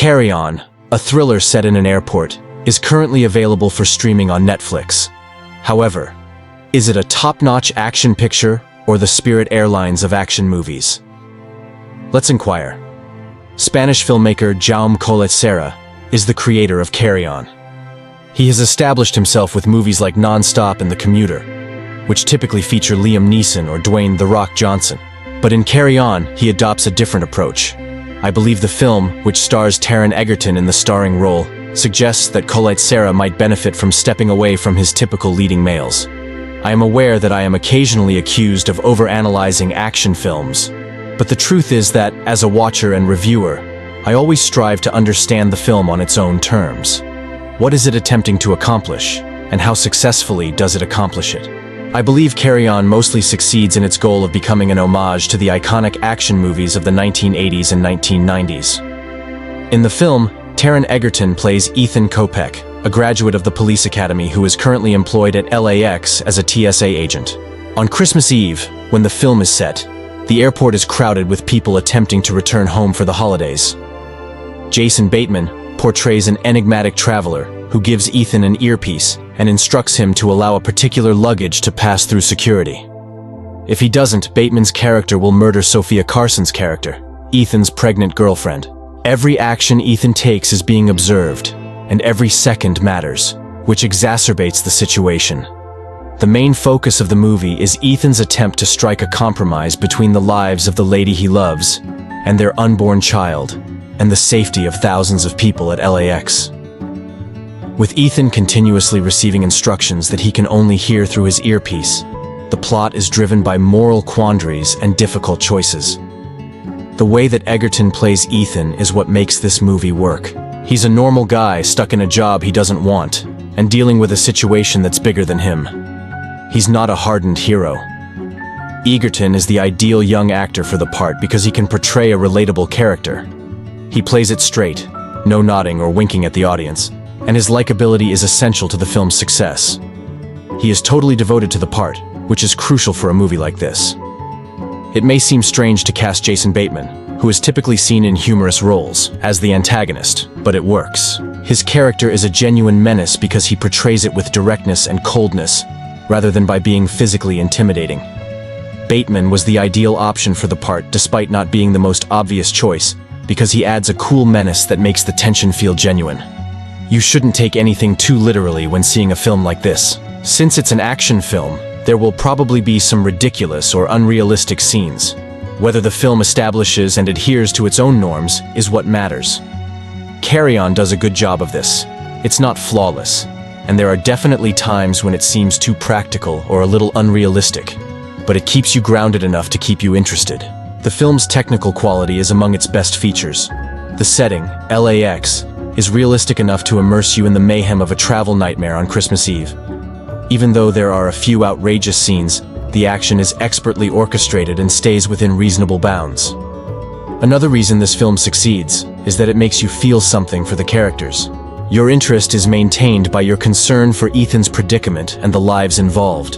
Carry On, a thriller set in an airport, is currently available for streaming on Netflix. However, is it a top-notch action picture or the Spirit Airlines of action movies? Let's inquire. Spanish filmmaker Jaume Collet-Serra is the creator of Carry On. He has established himself with movies like Non-Stop and The Commuter, which typically feature Liam Neeson or Dwayne "The Rock" Johnson. But in Carry On, he adopts a different approach. I believe the film, which stars Taron Egerton in the starring role, suggests that Collet-Serra might benefit from stepping away from his typical leading males. I am aware that I am occasionally accused of overanalyzing action films, but the truth is that, as a watcher and reviewer, I always strive to understand the film on its own terms. What is it attempting to accomplish, and how successfully does it accomplish it? I believe Carry On mostly succeeds in its goal of becoming an homage to the iconic action movies of the 1980s and 1990s. In the film, Taron Egerton plays Ethan Kopech, a graduate of the police academy who is currently employed at LAX as a TSA agent. On Christmas Eve, when the film is set, the airport is crowded with people attempting to return home for the holidays. Jason Bateman portrays an enigmatic traveler who gives Ethan an earpiece and instructs him to allow a particular luggage to pass through security. If he doesn't, Bateman's character will murder Sophia Carson's character, Ethan's pregnant girlfriend. Every action Ethan takes is being observed, and every second matters, which exacerbates the situation. The main focus of the movie is Ethan's attempt to strike a compromise between the lives of the lady he loves and their unborn child, and the safety of thousands of people at LAX. With Ethan continuously receiving instructions that he can only hear through his earpiece, the plot is driven by moral quandaries and difficult choices. The way that Egerton plays Ethan is what makes this movie work. He's a normal guy stuck in a job he doesn't want, and dealing with a situation that's bigger than him. He's not a hardened hero. Egerton is the ideal young actor for the part because he can portray a relatable character. He plays it straight, no nodding or winking at the audience, and his likability is essential to the film's success. He is totally devoted to the part, which is crucial for a movie like this. It may seem strange to cast Jason Bateman, who is typically seen in humorous roles, as the antagonist, but it works. His character is a genuine menace because he portrays it with directness and coldness, rather than by being physically intimidating. Bateman was the ideal option for the part despite not being the most obvious choice, because he adds a cool menace that makes the tension feel genuine. You shouldn't take anything too literally when seeing a film like this. Since it's an action film, there will probably be some ridiculous or unrealistic scenes. Whether the film establishes and adheres to its own norms is what matters. Carry On does a good job of this. It's not flawless, and there are definitely times when it seems too practical or a little unrealistic, but it keeps you grounded enough to keep you interested. The film's technical quality is among its best features. The setting, LAX, is realistic enough to immerse you in the mayhem of a travel nightmare on Christmas Eve. Even though there are a few outrageous scenes, the action is expertly orchestrated and stays within reasonable bounds. Another reason this film succeeds is that it makes you feel something for the characters. Your interest is maintained by your concern for Ethan's predicament and the lives involved.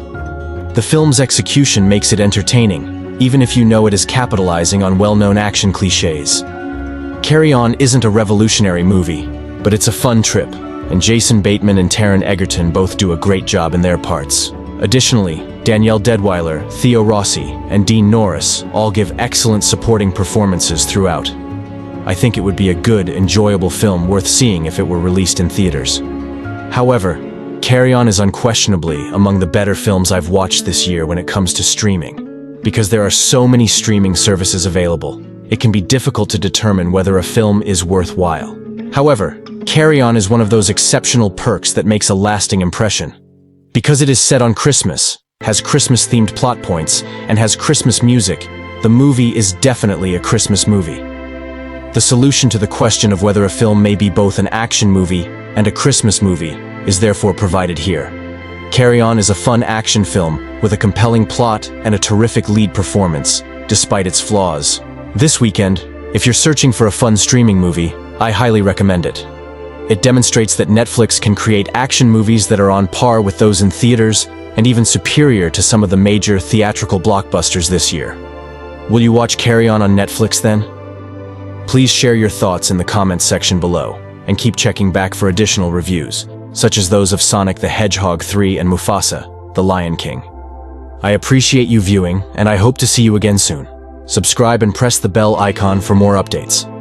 The film's execution makes it entertaining, even if you know it is capitalizing on well-known action cliches. Carry On isn't a revolutionary movie, but it's a fun trip, and Jason Bateman and Taron Egerton both do a great job in their parts. Additionally, Danielle Deadwyler, Theo Rossi, and Dean Norris all give excellent supporting performances throughout. I think it would be a good, enjoyable film worth seeing if it were released in theaters. However, Carry On is unquestionably among the better films I've watched this year when it comes to streaming. Because there are so many streaming services available, it can be difficult to determine whether a film is worthwhile. However, Carry On is one of those exceptional perks that makes a lasting impression. Because it is set on Christmas, has Christmas-themed plot points, and has Christmas music, the movie is definitely a Christmas movie. The solution to the question of whether a film may be both an action movie and a Christmas movie is therefore provided here. Carry On is a fun action film with a compelling plot and a terrific lead performance, despite its flaws. This weekend, if you're searching for a fun streaming movie, I highly recommend it. It demonstrates that Netflix can create action movies that are on par with those in theaters and even superior to some of the major theatrical blockbusters this year. Will you watch Carry On Netflix then? Please share your thoughts in the comments section below, and keep checking back for additional reviews, such as those of Sonic the Hedgehog 3 and Mufasa, the Lion King. I appreciate you viewing, and I hope to see you again soon. Subscribe and press the bell icon for more updates.